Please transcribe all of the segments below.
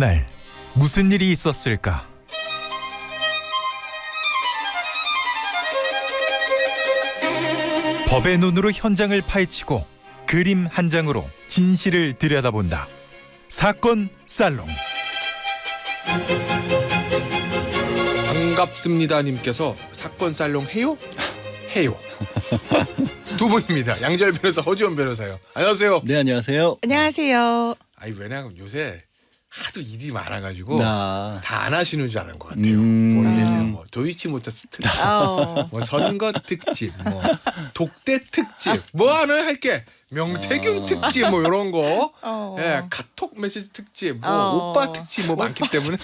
그날 무슨 일이 있었을까? 법의 눈으로 현장을 파헤치고 그림 한 장으로 진실을 들여다본다. 사건 살롱. 반갑습니다 님께서 사건 살롱 해요? 해요. 두 분입니다. 양재열 변호사, 허지원 변호사요. 안녕하세요. 네, 안녕하세요. 안녕하세요. 아니 왜냐면 요새 하도 일이 많아가지고 나 다 안 하시는 줄 아는 것 같아요. 뭐 예를 들어 뭐 도이치모터스 특집, 뭐 선거 특집, 뭐 독대 특집, 뭐 하나 할게 명태균 특집, 뭐 이런 거, 예, 카톡 메시지 특집, 뭐 오빠 특집 뭐 많기 때문에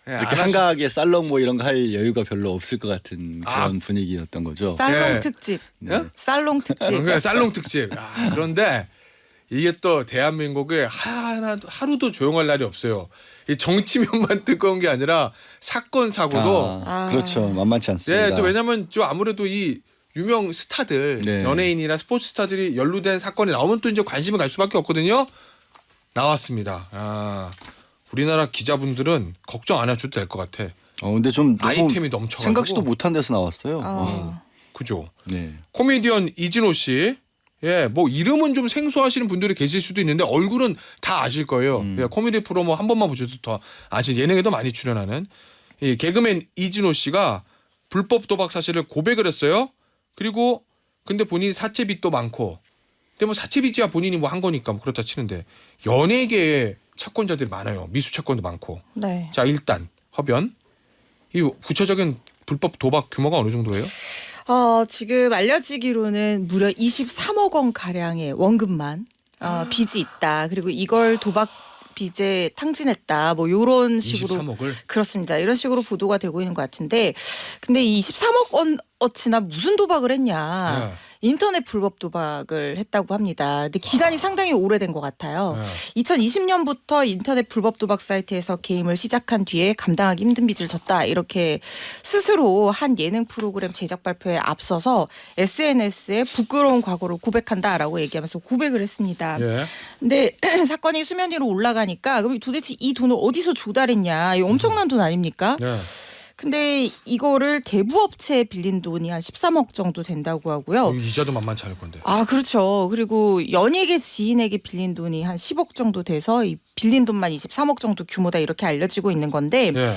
예, 이렇게 안 한가하게 살롱 뭐 이런 거 할 여유가 별로 없을 것 같은 그런 분위기였던 거죠. 살롱 예. 특집. 네? 살롱 특집. 그냥 살롱 특집. 그런데 이게 또 대한민국에 하루도 조용할 날이 없어요. 이 정치면만 뜨거운 게 아니라 사건 사고도. 그렇죠. 만만치 않습니다. 예, 또 왜냐면 좀 아무래도 이 유명 스타들, 네. 연예인이나 스포츠 스타들이 연루된 사건이 나오면 또 이제 관심이 갈 수밖에 없거든요. 나왔습니다. 우리나라 기자분들은 걱정 안 해줘도 될 것 같아. 근데 좀 너무 아이템이 넘쳐가지고. 생각지도 못한 데서 나왔어요. 그죠. 네. 코미디언 이진호 씨. 예, 뭐 이름은 좀 생소하시는 분들이 계실 수도 있는데 얼굴은 다 아실 거예요. 예, 코미디 프로 뭐 한 번만 보셔도 더 아실, 예능에도 많이 출연하는 이 개그맨 이진호 씨가 불법 도박 사실을 고백을 했어요. 그리고 근데 본인이 사채 빚도 많고, 근데 뭐 사채 빚이야 본인이 뭐 한 거니까 뭐 그렇다 치는데 연예계에 채권자들이 많아요. 미수 채권도 많고. 네. 자, 일단 허변, 이 구체적인 불법 도박 규모가 어느 정도예요? 지금 알려지기로는 무려 23억 원 가량의 원금만 빚이 있다. 그리고 이걸 도박 빚에 탕진했다. 뭐 이런 식으로 23억을? 그렇습니다. 이런 식으로 보도가 되고 있는 것 같은데, 근데 이 23억 원어치나 무슨 도박을 했냐? 네. 인터넷 불법 도박을 했다고 합니다. 근데 기간이 상당히 오래된 것 같아요. 네. 2020년부터 인터넷 불법 도박 사이트에서 게임을 시작한 뒤에 감당하기 힘든 빚을 졌다. 이렇게 스스로 한 예능 프로그램 제작 발표에 앞서서 SNS에 부끄러운 과거를 고백한다라고 얘기하면서 고백을 했습니다. 예. 근데 사건이 수면 위로 올라가니까 그럼 도대체 이 돈을 어디서 조달했냐? 이거 엄청난 돈 아닙니까? 네. 근데 이거를 대부업체에 빌린 돈이 한 13억 정도 된다고 하고요. 이자도 만만치 않을 건데. 그렇죠. 그리고 연예계 지인에게 빌린 돈이 한 10억 정도 돼서 이 빌린 돈만 23억 정도 규모다 이렇게 알려지고 있는 건데, 예.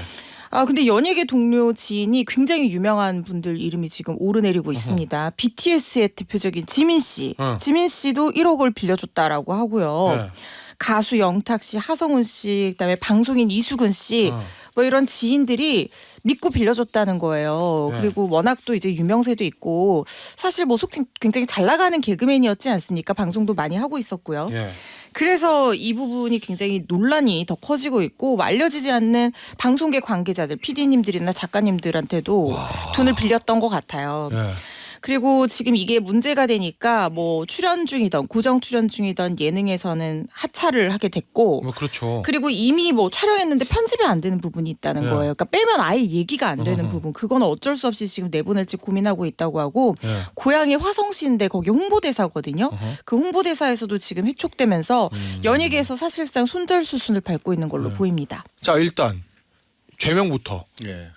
근데 연예계 동료 지인이 굉장히 유명한 분들 이름이 지금 오르내리고 있습니다. BTS의 대표적인 지민 씨. 지민 씨도 1억을 빌려줬다라고 하고요. 네. 가수 영탁 씨, 하성운 씨, 그다음에 방송인 이수근 씨, 뭐 이런 지인들이 믿고 빌려줬다는 거예요. 네. 그리고 워낙 또 이제 유명세도 있고 사실 뭐 속칭 굉장히 잘 나가는 개그맨이었지 않습니까? 방송도 많이 하고 있었고요. 예. 그래서 이 부분이 굉장히 논란이 더 커지고 있고, 알려지지 않는 방송계 관계자들, PD님들이나 작가님들한테도 돈을 빌렸던 것 같아요. 예. 그리고 지금 이게 문제가 되니까 뭐 출연 중이던, 고정 출연 중이던 예능에서는 하차를 하게 됐고, 뭐 그렇죠. 그리고 이미 뭐 촬영했는데 편집이 안 되는 부분이 있다는 네. 거예요. 그러니까 빼면 아예 얘기가 안 되는 부분, 그건 어쩔 수 없이 지금 내보낼지 고민하고 있다고 하고, 예. 고향이 화성시인데 거기 홍보대사거든요. 그 홍보대사에서도 지금 회촉되면서 연예계에서 사실상 손절수순을 밟고 있는 걸로 보입니다. 자, 일단 죄명부터 예.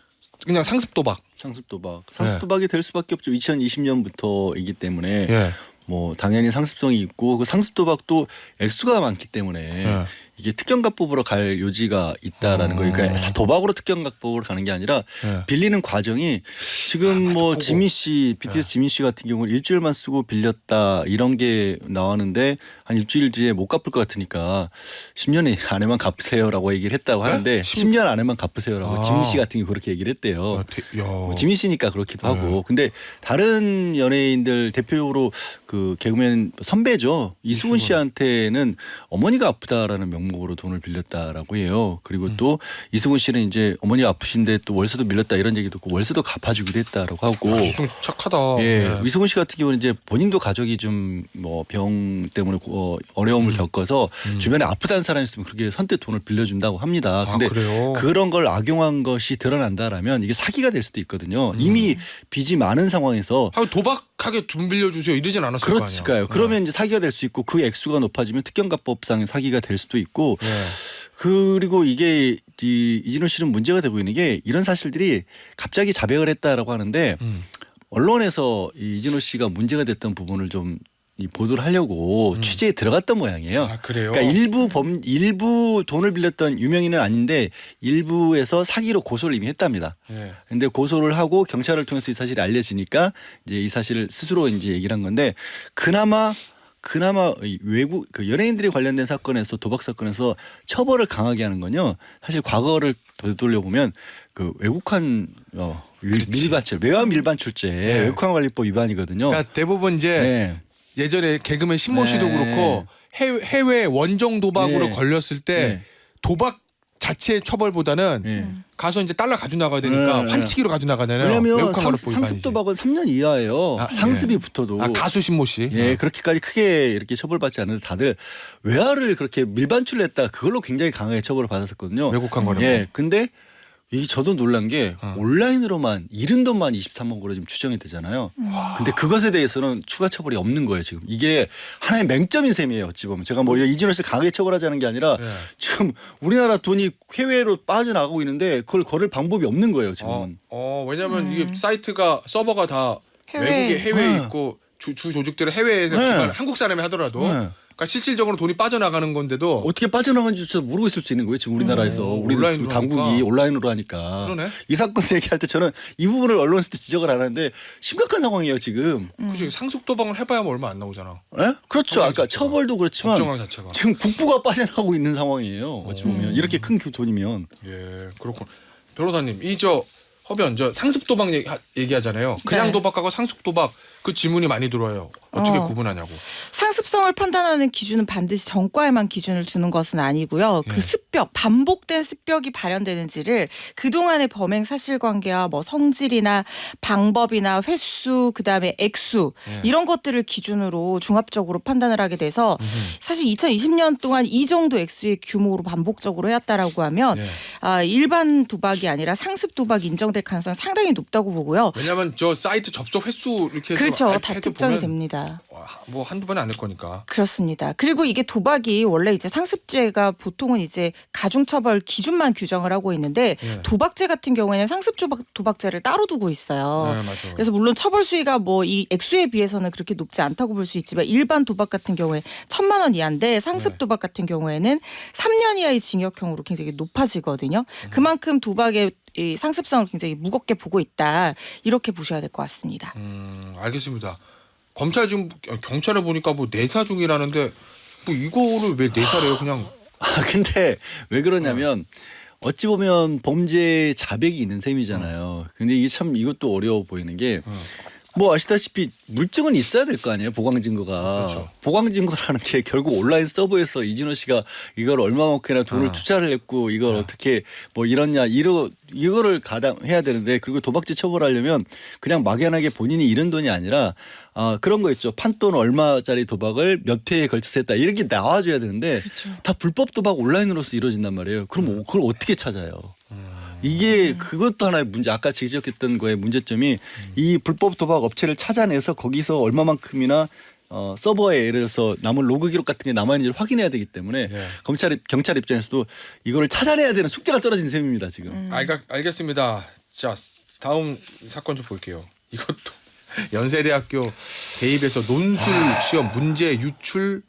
그냥 상습 도박. 상습 도박. 상습 도박이 될 수밖에 없죠. 2020년부터이기 때문에 예. 뭐 당연히 상습성이 있고, 그 상습 도박도 액수가 많기 때문에 예. 이게 특경가법으로 갈 요지가 있다라는 거예요. 그러니까 도박으로 특경가법으로 가는 게 아니라 예. 빌리는 과정이 지금 뭐 보고. 지민 씨, BTS 지민 씨 같은 경우는 일주일만 쓰고 빌렸다 이런 게 나왔는데 한 일주일 뒤에 못 갚을 것 같으니까 10년 안에만 갚으세요라고 얘기를 했다고 하는데 10년 안에만 갚으세요라고 지민 씨 같은 경우 그렇게 얘기를 했대요. 뭐 지민 씨니까 그렇기도 하고. 근데 다른 연예인들 대표적으로 그 개그맨 선배죠. 이수근 씨한테는 어머니가 아프다라는 명목으로 돈을 빌렸다라고 해요. 그리고 또 이수근 씨는 이제 어머니가 아프신데 또 월세도 빌렸다 이런 얘기도 있고 월세도 갚아주기도 했다라고 하고. 좀 착하다. 예, 이수근 씨 같은 경우는 이제 본인도 가족이 좀 뭐 병 때문에 어려움을 겪어서 주변에 아프다는 사람이 있으면 그렇게 선뜻 돈을 빌려준다고 합니다. 근데 그래요? 그런 걸 악용한 것이 드러난다라면 이게 사기가 될 수도 있거든요. 이미 빚이 많은 상황에서 도박하게 돈 빌려주세요 이러진 않았을 거 아니에요. 그렇을까요? 그러면 이제 사기가 될 수 있고 그 액수가 높아지면 특경가법상 사기가 될 수도 있고 예. 그리고 이게 이진호 씨는 문제가 되고 있는 게 이런 사실들이 갑자기 자백을 했다라고 하는데 언론에서 이진호 씨가 문제가 됐던 부분을 좀 이 보도를 하려고 취재에 들어갔던 모양이에요. 아, 그래요? 그러니까 일부 돈을 빌렸던 유명인은 아닌데 일부에서 사기로 고소를 이미 했답니다. 예. 근데 고소를 하고 경찰을 통해서 이 사실이 알려지니까 이제 이 사실을 스스로 이제 얘기를 한 건데 그나마 이 외국 그 연예인들이 관련된 사건에서 도박 사건에서 처벌을 강하게 하는 건요. 사실 과거를 되돌려 보면 그 외국한 밀반출 외환 밀반 출제 외국환 관리법 위반이거든요. 그러니까 대부분 이제 네. 예전에 개그맨 신모 씨도 네. 그렇고 해외 원정 도박으로 네. 걸렸을 때 네. 도박 자체의 처벌보다는 네. 가서 이제 달러 가져 나가야 되니까 네. 환치기로 가져 나가잖아요. 왜냐하면 외국환 관리법 상습 위반이지. 도박은 3년 이하예요. 아, 상습이 네. 붙어도. 아, 가수 신모 씨. 예, 그렇게까지 크게 이렇게 처벌받지 않는데 다들 외화를 그렇게 밀반출을 했다 그걸로 굉장히 강하게 처벌을 받았었거든요. 외국환 관리법. 예, 근데 이 저도 놀란 게 온라인으로만 잃은 돈만 23만 구로 지금 추정이 되잖아요. 근데 그것에 대해서는 추가 처벌이 없는 거예요 지금. 이게 하나의 맹점인 셈이에요 어찌 보면. 제가 뭐 이진호 씨 강하게 처벌하자는 게 아니라 네. 지금 우리나라 돈이 해외로 빠져나가고 있는데 그걸 거를 방법이 없는 거예요 지금은. 왜냐면 이게 사이트가 서버가 다 해외. 외국에 해외에 네. 있고 주 조직들은 해외에서 네. 기관 한국 사람이 하더라도 네. 그러니까 실질적으로 돈이 빠져나가는 건데도 어떻게 빠져나간지조차 모르고 있을 수 있는 거예요 지금 우리나라에서. 우리 온라인으로 당국이 하니까. 온라인으로 하니까. 그러네. 이 사건 얘기할 때 저는 이 부분을 언론에서도 지적을 안 하는데 심각한 상황이에요 지금. 그치 상속 도박을 해봐야 뭐 얼마 안 나오잖아. 예? 그렇죠. 법정 아까 자체가. 처벌도 그렇지만 법정왕 자체가. 지금 국부가 빠져나가고 있는 상황이에요. 어찌 보면 이렇게 큰 돈이면. 예, 그렇군. 변호사님, 이 저 허변 저 상습 도박 얘기하잖아요. 그냥 네. 도박하고 상습 도박 그 질문이 많이 들어와요. 어떻게 어. 구분하냐고. 상습성을 판단하는 기준은 반드시 전과에만 기준을 두는 것은 아니고요. 예. 그 습벽, 반복된 습벽이 발현되는지를 그동안의 범행 사실관계와 뭐 성질이나 방법이나 횟수, 그다음에 액수 예. 이런 것들을 기준으로 종합적으로 판단을 하게 돼서 사실 2020년 동안 이 정도 액수의 규모로 반복적으로 해왔다라고 하면 예. 일반 도박이 아니라 상습 도박이 인정될 가능성이 상당히 높다고 보고요. 왜냐하면 저 사이트 접속 횟수 이렇게 해서 그렇죠. 해서 다 특정이 보면 됩니다. 뭐 한두 번에 안 할 거니까. 그렇습니다. 그리고 이게 도박이 원래 이제 상습죄가 보통은 이제 가중처벌 기준만 규정을 하고 있는데 예. 도박죄 같은 경우에는 상습 도박죄를 따로 두고 있어요. 네, 맞아요. 그래서 물론 처벌 수위가 뭐 이 액수에 비해서는 그렇게 높지 않다고 볼 수 있지만 일반 도박 같은 경우에 1,000만 원 이하인데 상습 네. 도박 같은 경우에는 3년 이하의 징역형으로 굉장히 높아지거든요. 그만큼 도박의 이 상습성을 굉장히 무겁게 보고 있다. 이렇게 보셔야 될 것 같습니다. 알겠습니다. 검찰 지금 경찰에 보니까 뭐 내사 중이라는데 뭐 이거를 왜 내사래요? 그냥 근데 왜 그러냐면 어찌 보면 범죄 자백이 있는 셈이잖아요. 근데 이게 참 이것도 어려워 보이는 게 뭐 아시다시피 물증은 있어야 될 거 아니에요. 보강 증거가. 그렇죠. 보강 증거라는 게 결국 온라인 서버에서 이진호 씨가 이걸 얼마만큼이나 돈을 투자를 했고 이걸 어떻게 뭐 이렇냐 이거를 가담해야 되는데 그리고 도박죄 처벌하려면 그냥 막연하게 본인이 잃은 돈이 아니라 그런 거 있죠. 판돈 얼마짜리 도박을 몇 회에 걸쳐서 했다 이렇게 나와줘야 되는데 다 불법 도박 온라인으로서 이루어진단 말이에요. 그럼 그걸 어떻게 찾아요? 이게 그것도 하나의 문제. 아까 지적했던 거의 문제점이 이 불법 도박 업체를 찾아내서 거기서 얼마만큼이나 서버에 예를 들어서 남은 로그 기록 같은 게 남아있는지를 확인해야 되기 때문에 예. 경찰 입장에서도 이거를 찾아내야 되는 숙제가 떨어진 셈입니다 지금. 알겠습니다. 자 다음 사건 좀 볼게요. 이것도 연세대학교 대입에서 논술 시험 문제 유출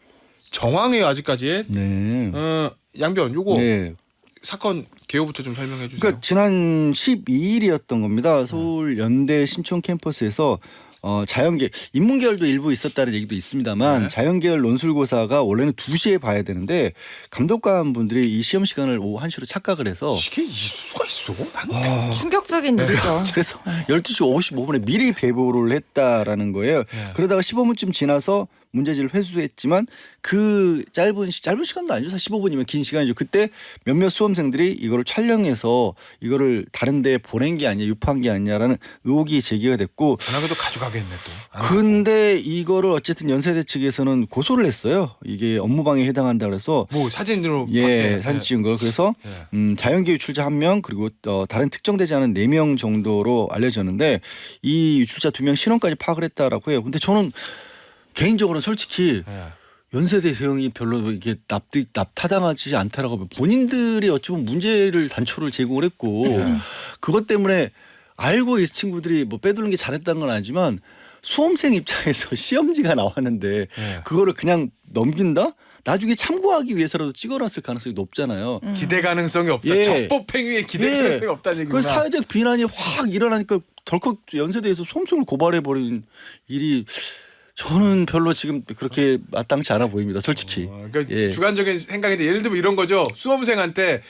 정황이에요 아직까지. 네. 양변 요거 네. 사건 개요부터 좀 설명해 주세요. 그러니까 지난 12일이었던 겁니다. 서울 연대 신촌 캠퍼스에서 자연계 인문계열도 일부 있었다는 얘기도 있습니다만 네. 자연계열 논술고사가 원래는 2시에 봐야 되는데 감독관 분들이 이 시험 시간을 오후 1시로 착각을 해서 이게 있을 수가 있어? 난 충격적인 일이죠. 그래서 12시 55분에 미리 배부를 했다라는 거예요. 네. 그러다가 15분쯤 지나서 문제지를 회수했지만 그 짧은 시간도 아니죠. 15분이면 긴 시간이죠. 그때 몇몇 수험생들이 이거를 촬영해서 이거를 다른 데 보낸 게 아니냐 유포한 게 아니냐라는 의혹이 제기가 됐고 안 하고도 가져가겠네 또. 근데 이거를 어쨌든 연세대 측에서는 고소를 했어요. 이게 업무방해에 해당한다 그래서 뭐 사진으로 사진 찍은 거 그래서 자연계 유출자 1명 그리고 다른 특정되지 않은 4명 정도로 알려졌는데 이 유출자 2명 신원까지 파악을 했다라고 해요. 근데 저는 개인적으로 솔직히 연세대 대응이 별로 이게 납타당하지 않다라고 본인들이 어찌 보면 문제를 단초를 제공을 했고 그것 때문에 알고 이 친구들이 뭐 빼두는 게 잘했다는 건 아니지만 수험생 입장에서 시험지가 나왔는데 그거를 그냥 넘긴다? 나중에 참고하기 위해서라도 찍어놨을 가능성이 높잖아요. 기대 가능성이 없다. 예. 적법 행위에 기대 예. 가능성이 없다는 그 얘기구나. 사회적 비난이 확 일어나니까 덜컥 연세대에서 수험생을 고발해버린 일이 저는 별로 지금 그렇게 마땅치 않아 보입니다. 솔직히. 그러니까 예. 주관적인 생각인데 예를 들면 이런 거죠. 수험생한테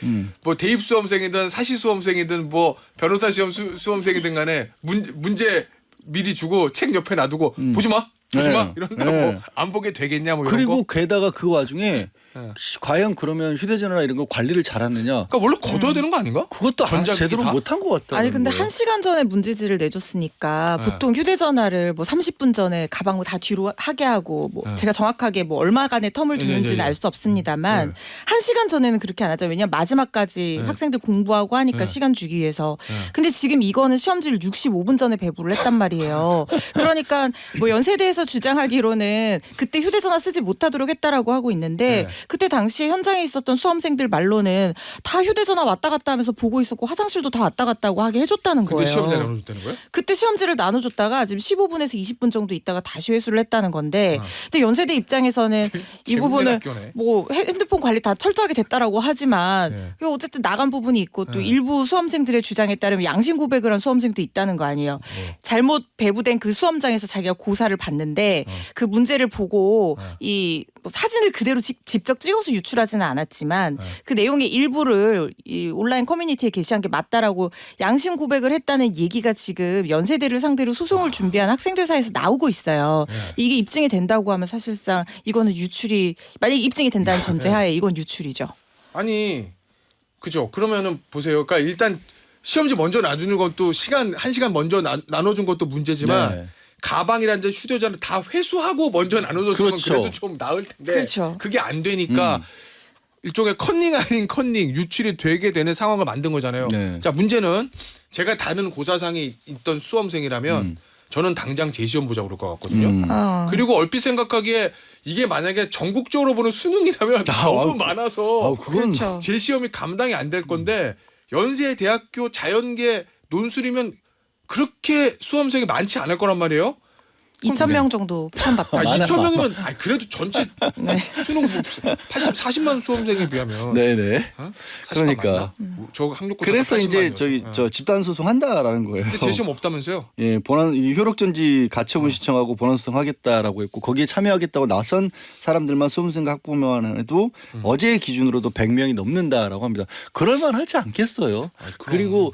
뭐 대입 수험생이든 사시 수험생이든 뭐 변호사 시험 수험생이든 간에 문제 미리 주고 책 옆에 놔두고 보지 마. 보지 네. 마. 이런다고 네. 안 보게 되겠냐 뭐 이런 그리고 거. 게다가 그 와중에 네. 과연 그러면 휴대전화나 이런 거 관리를 잘하느냐? 그러니까 원래 걷어야 되는 거 아닌가? 그것도 전자기기 제대로 다? 못한 것 같다. 아니 근데 1시간 전에 문제지를 내줬으니까 네. 보통 휴대전화를 뭐 30분 전에 가방 다 뒤로 하게 하고 뭐 네. 제가 정확하게 뭐 얼마간의 텀을 두는지는 네. 알 수 없습니다만 네. 1시간 전에는 그렇게 안 하죠. 왜냐면 마지막까지 네. 학생들 공부하고 하니까 네. 시간 주기 위해서. 네. 근데 지금 이거는 시험지를 65분 전에 배부를 했단 말이에요. 그러니까 뭐 연세대에서 주장하기로는 그때 휴대전화 쓰지 못하도록 했다라고 하고 있는데 네. 그때 당시에 현장에 있었던 수험생들 말로는 다 휴대전화 왔다 갔다 하면서 보고 있었고 화장실도 다 왔다 갔다고 하게 해줬다는 근데 거예요. 시험지 나눠줬다는 거예요? 그때 시험지를 나눠줬다가 지금 15분에서 20분 정도 있다가 다시 회수를 했다는 건데 근데 연세대 입장에서는 이 재밌는 부분을 학교네. 뭐 핸드폰 관리 다 철저하게 됐다라고 하지만 네. 이거 어쨌든 나간 부분이 있고 또 네. 일부 수험생들의 주장에 따르면 양심 고백을 한 수험생도 있다는 거 아니에요. 잘못 배부된 그 수험장에서 자기가 고사를 받는데 그 문제를 보고 이 뭐 사진을 그대로 직접 찍어서 유출하지는 않았지만 그 내용의 일부를 이 온라인 커뮤니티에 게시한 게 맞다라고 양심 고백을 했다는 얘기가 지금 연세대를 상대로 소송을 준비한 학생들 사이에서 나오고 있어요. 이게 입증이 된다고 하면 사실상 이거는 유출이 만약에 입증이 된다는 전제하에 이건 유출이죠. 아니 그죠. 그러면은 보세요. 그러니까 일단 시험지 먼저 놔주는 것도 1시간 먼저 나눠준 것도 문제지만 네. 가방이라든지 휴대전화 다 회수하고 먼저 나눠줬으면 그렇죠. 그래도 좀 나을 텐데 그렇죠. 그게 안 되니까 일종의 컨닝 아닌 컨닝 유출이 되게 되는 상황을 만든 거잖아요. 네. 자 문제는 제가 다른 고사상에 있던 수험생이라면 저는 당장 재시험 보자고 그럴 것 같거든요. 그리고 얼핏 생각하기에 이게 만약에 전국적으로 보는 수능이라면 너무 많아서 그건 그렇죠. 재시험이 감당이 안 될 건데 연세대학교 자연계 논술이면 그렇게 수험생이 많지 않을 거란 말이에요. 2,000명 정도 시험 봤다. 아, 많아. 2,000명이면 그래도 전체 네. 수능 40만 수험생에 비하면 네네. 어? 40만 그러니까. 맞나? 저 학력고사 그래서 40만 이제 이었어요. 저희 예. 저 집단 소송한다라는 거예요. 근데 재시험 없다면서요? 예, 이 효력전지 가처분 신청하고 본원 소송하겠다라고 했고 거기에 참여하겠다고 나선 사람들만 수험생과 학부모만 해도 어제 기준으로도 100명이 넘는다라고 합니다. 그럴만하지 않겠어요? 그리고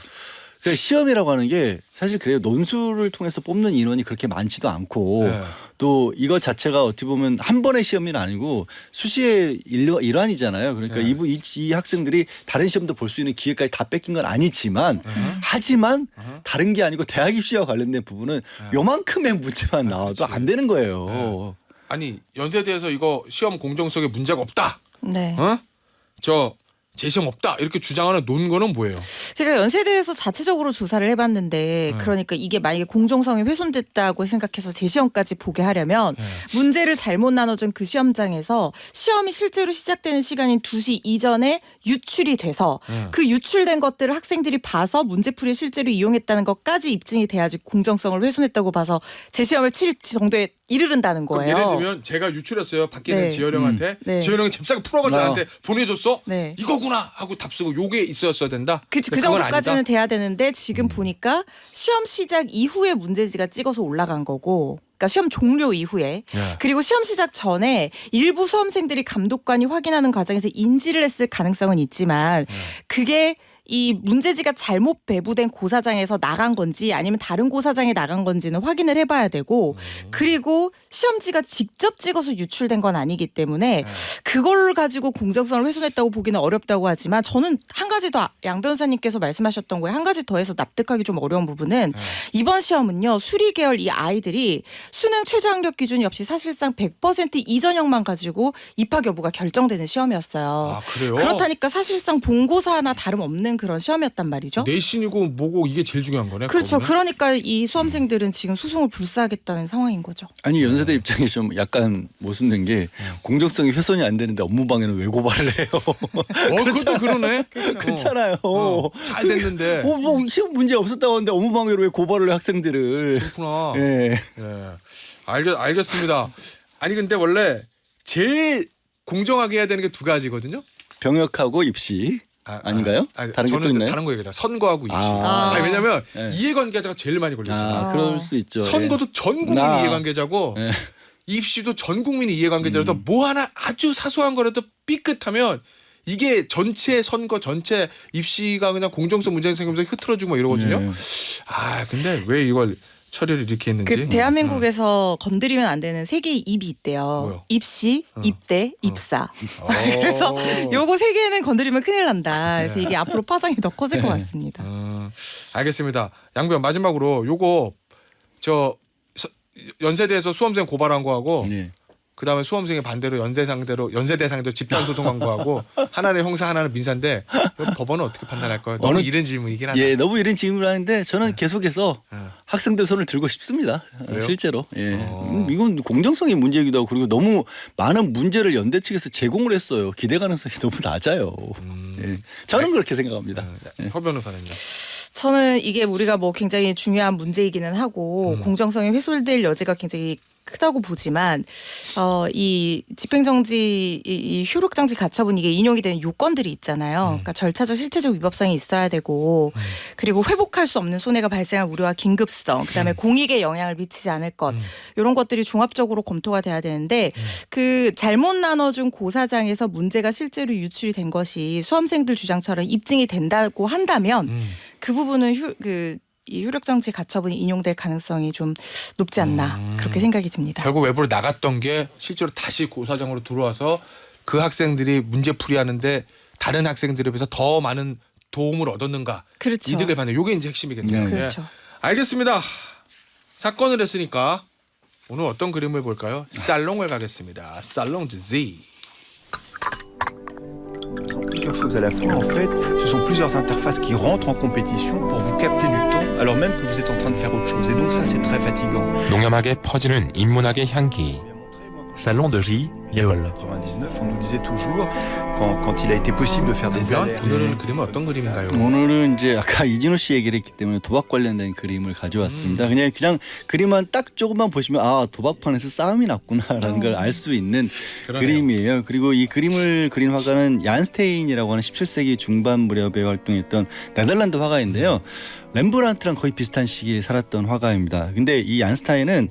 그 시험이라고 하는 게 사실 그래요. 논술을 통해서 뽑는 인원이 그렇게 많지도 않고 네. 또 이것 자체가 어찌 보면 한 번의 시험이 아니고 수시의 일환이잖아요. 그러니까 네. 이 학생들이 다른 시험도 볼 수 있는 기회까지 다 뺏긴 건 아니지만 하지만 다른 게 아니고 대학 입시와 관련된 부분은 요만큼의 문제만 나와도 안 되는 거예요. 아니 연세대에서 이거 시험 공정성에 문제가 없다. 네. 어? 저 재시험 없다 이렇게 주장하는 논거는 뭐예요? 그러니까 연세대에서 자체적으로 조사를 해봤는데 그러니까 이게 만약에 공정성이 훼손됐다고 생각해서 재시험까지 보게 하려면 문제를 잘못 나눠준 그 시험장에서 시험이 실제로 시작되는 시간인 2시 이전에 유출이 돼서 그 유출된 것들을 학생들이 봐서 문제풀이에 실제로 이용했다는 것까지 입증이 돼야지 공정성을 훼손했다고 봐서 재시험을 칠 정도에 이르른다는 그럼 거예요. 예를 들면 제가 유출했어요. 밖에 있는 네. 지열형한테 네. 지열형이 잽싸게 풀어가지고 나한테 보내줬어. 네. 이거구나 하고 답 쓰고 요게 있었어야 된다. 그 근데 그건 정도까지는 아니다. 돼야 되는데 지금 보니까 시험 시작 이후에 문제지가 찍어서 올라간 거고 그러니까 시험 종료 이후에 네. 그리고 시험 시작 전에 일부 수험생들이 감독관이 확인하는 과정에서 인지를 했을 가능성은 있지만 그게 이 문제지가 잘못 배부된 고사장에서 나간 건지 아니면 다른 고사장에 나간 건지는 확인을 해봐야 되고 그리고 시험지가 직접 찍어서 유출된 건 아니기 때문에 그걸 가지고 공정성을 훼손했다고 보기는 어렵다고 하지만 저는 한 가지 더 양 변호사님께서 말씀하셨던 거에 한 가지 더해서 납득하기 좀 어려운 부분은 이번 시험은요 수리 계열 이 아이들이 수능 최저 학력 기준이 없이 사실상 100% 이전형만 가지고 입학 여부가 결정되는 시험이었어요. 아 그래요? 그렇다니까 사실상 본고사나 다름없는 하는 그런 시험이었단 말이죠. 내신이고 뭐고 이게 제일 중요한 거네. 그렇죠. 그거는? 그러니까 이 수험생들은 지금 수능을 불사하겠다는 상황인 거죠. 아니 연세대 입장이 좀 약간 모순된 게 공정성이 훼손이 안 되는데 업무방해는 왜 고발을 해요? 그것도 그러네. 그렇잖아요. 잘 됐는데. 뭐 시험 문제 없었다고 하는데 업무방해로 왜 고발을 해 학생들을? 그렇구나. 예. 예. 알겠습니다. 아니 근데 원래 제일 공정하게 해야 되는 게 두 가지거든요. 병역하고 입시 아닌가요? 다른 게 또 저는 이제 있나요? 다른 거 얘기해요. 선거하고 입시. 아. 아니, 왜냐면 네. 이해관계자가 제일 많이 걸렸잖아요. 그럴 수 있죠. 선거도 전 국민이 나. 이해관계자고 예. 입시도 전 국민이 이해관계자라서 뭐 하나 아주 사소한 거라도 삐끗하면 이게 전체 선거 전체 입시가 그냥 공정성 문제가 생기면서 흐트러지고 막 이러거든요. 네. 근데 왜 이걸 처리를 이렇게 했는지. 그 대한민국에서 건드리면 안 되는 세 개의 입이 있대요. 뭐요? 입시, 입대, 입사. 그래서 어. 요거 세 개는 건드리면 큰일 난다. 그래서 네. 이게 앞으로 파장이 더 커질 것 같습니다. 알겠습니다. 양변 마지막으로 요거 연세대에서 수험생 고발한 거하고 네. 그다음에 수험생의 반대로 연세대 상대로 집단 소송한 거하고 하나는 형사 하나는 민사인데 이거 법원은 어떻게 판단할까요? 너무 이런 질문이긴 하다. 예, 너무 이런 질문을 하는데 저는 계속해서 네. 학생들 손을 들고 싶습니다. 그래요? 실제로. 예. 이건 공정성의 문제이기도 하고 그리고 너무 많은 문제를 연대 측에서 제공을 했어요. 기대 가능성이 너무 낮아요. 예. 저는 그렇게 생각합니다. 허 변호사는요. 저는 이게 우리가 뭐 굉장히 중요한 문제이기는 하고 공정성이 훼손될 여지가 굉장히 크다고 보지만 이 집행정지 이 효력정지 가처분 이게 인용이 되는 요건들이 있잖아요. 그러니까 절차적 실체적 위법성이 있어야 되고 그리고 회복할 수 없는 손해가 발생할 우려와 긴급성 그다음에 공익에 영향을 미치지 않을 것 이런 것들이 종합적으로 검토가 돼야 되는데 그 잘못 나눠준 고사장에서 문제가 실제로 유출이 된 것이 수험생들 주장처럼 입증이 된다고 한다면 그 부분은 이 효력정지 가처분이 인용될 가능성이 좀 높지 않나 그렇게 생각이 듭니다. 결국 외부로 나갔던 게 실제로 다시 고사장으로 들어와서 그 학생들이 문제 풀이하는데 다른 학생들에 비해서 더 많은 도움을 얻었는가 그렇죠. 이득을 받는 요게 이제 핵심이겠네요. 네. 그렇죠. 알겠습니다. 사건을 했으니까 오늘 어떤 그림을 볼까요? 살롱을 가겠습니다. 살롱 Z. Plusieurs choses à la fois, en fait, ce sont plusieurs interfaces qui rentrent en compétition pour vous capter du temps alors même que vous êtes en train de faire autre chose. Et donc ça, c'est très fatigant. 농염하게 퍼지는 인문학의 향기. Salon de J. En 99, on nous disait toujours, quand il a été possible de faire des 양변 alertes. 오늘은 그림은 어떤 그림인가요? 오늘은 이제 아까 이진호 씨 얘기를 했기 때문에 도박 관련된 그림을 가져왔습니다. 그냥 그림만 딱 조금만 보시면 도박판에서 싸움이 났구나라는 걸 알 수 있는 그러네요. 그림이에요. 그리고 이 그림을 그린 화가는 얀 스테인이라고 하는 17세기 중반 무렵에 활동했던 네덜란드 화가인데요. 렘브란트랑 거의 비슷한 시기에 살았던 화가입니다. 근데 이 얀스타인은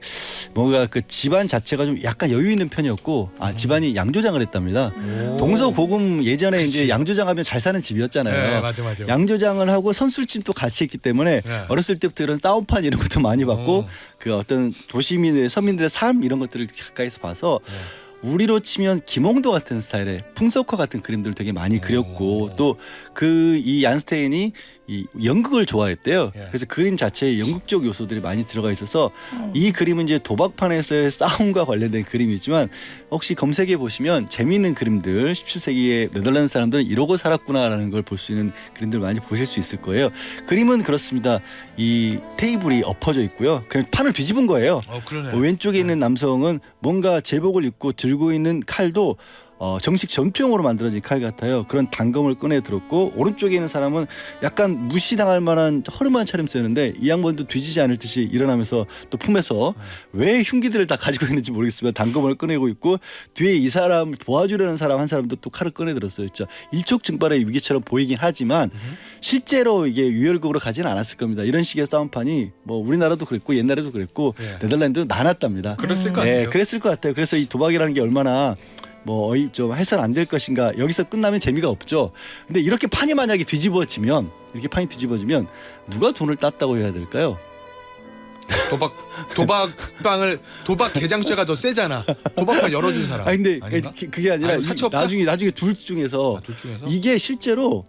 뭔가 그 집안 자체가 좀 약간 여유 있는 편이었고 집안이 양조장을 했답니다. 동서고금 예전에 이제 양조장하면 잘 사는 집이었잖아요. 네, 맞아. 양조장을 하고 선술집도 같이 했기 때문에 네. 어렸을 때부터 이런 싸움판 이런 것도 많이 봤고 그 어떤 도시민의 서민들의 삶 이런 것들을 가까이서 봐서 우리로 치면 김홍도 같은 스타일의 풍속화 같은 그림들을 되게 많이 그렸고 또 그 이 얀스테인이 이 연극을 좋아했대요. 예. 그래서 그림 자체에 연극적 요소들이 많이 들어가 있어서 이 그림은 이제 도박판에서의 싸움과 관련된 그림이지만 혹시 검색해 보시면 재미있는 그림들 17세기의 네덜란드 사람들은 이러고 살았구나라는 걸 볼 수 있는 그림들 많이 보실 수 있을 거예요. 그림은 그렇습니다. 이 테이블이 엎어져 있고요. 그냥 판을 뒤집은 거예요. 그러네. 왼쪽에 있는 남성은 뭔가 제복을 입고 들고 있는 칼도 정식 전투용으로 만들어진 칼 같아요. 그런 단검을 꺼내 들었고 오른쪽에 있는 사람은 약간 무시당할 만한 허름한 차림새였는데 이 양반도 뒤지지 않을 듯이 일어나면서 또 품에서 왜 흉기들을 다 가지고 있는지 모르겠지만 단검을 꺼내고 있고 뒤에 이 사람을 도와주려는 사람 한 사람도 또 칼을 꺼내 들었어요. 진짜 일촉즉발의 위기처럼 보이긴 하지만 실제로 이게 유혈극으로 가지는 않았을 겁니다. 이런 식의 싸움판이 뭐 우리나라도 그랬고 옛날에도 그랬고 예. 네덜란드도 많았답니다. 그랬을 것 네, 같아요. 그랬을 것 같아요. 그래서 이 도박이라는 게 얼마나 좀 해선 안 될 것인가 여기서 끝나면 재미가 없죠. 근데 이렇게 판이 만약에 뒤집어지면 누가 돈을 땄다고 해야 될까요? 도박 개장죄가 더 세잖아. 도박판 열어준 사람. 근데 아닌가? 그게 아니라 아니, 사채업자? 나중에 둘 중에서 둘 중에서? 이게 실제로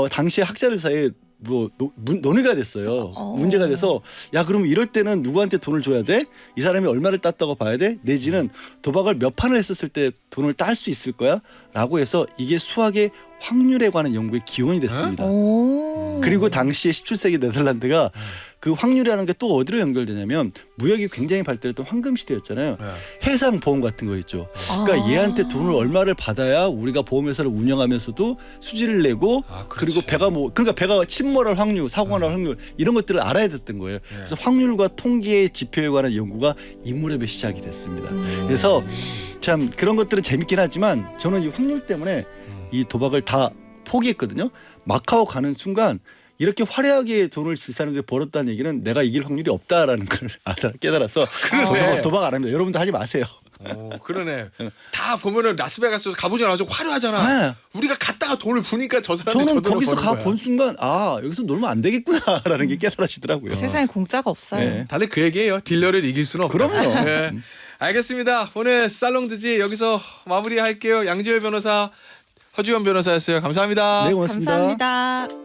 당시에 학자들 사이에 뭐 논의가 됐어요. 문제가 돼서 야 그럼 이럴 때는 누구한테 돈을 줘야 돼? 이 사람이 얼마를 땄다고 봐야 돼? 내지는 도박을 몇 판을 했었을 때 돈을 딸 수 있을 거야? 라고 해서 이게 수학의 확률에 관한 연구의 기원이 됐습니다. 오. 그리고 당시에 17세기 네덜란드가 그 확률이라는 게 또 어디로 연결되냐면 무역이 굉장히 발달했던 황금 시대였잖아요. 네. 해상 보험 같은 거 있죠. 그러니까 얘한테 돈을 얼마를 받아야 우리가 보험회사를 운영하면서도 수지를 내고 아, 그렇지. 그리고 그러니까 배가 침몰할 확률, 사고가 날 확률 이런 것들을 알아야 됐던 거예요. 그래서 확률과 통계의 지표에 관한 연구가 이 무렵에 시작이 됐습니다. 그래서 참 그런 것들은 재밌긴 하지만 저는 이 확률 때문에 이 도박을 다 포기했거든요. 마카오 가는 순간 이렇게 화려하게 돈을 질사하는데 벌었다는 얘기는 내가 이길 확률이 없다라는 걸 깨달아서 도박 안 합니다. 여러분도 하지 마세요. 그러네. 다 보면은 라스베가스 가보지 않아서 화려하잖아. 네. 우리가 갔다가 돈을 부니까 저 사람이 저는 저 돈을 거기서 버는 가 거야. 본 순간 여기서 놀면 안 되겠구나라는 게 깨달아지더라고요. 세상에 공짜가 없어요. 네. 다들 그 얘기예요. 딜러를 이길 수는 없다. 그럼요. 네. 알겠습니다. 오늘 살롱드지 여기서 마무리할게요. 양지열 변호사, 허주현 변호사였어요. 감사합니다. 네, 고맙습니다. 감사합니다.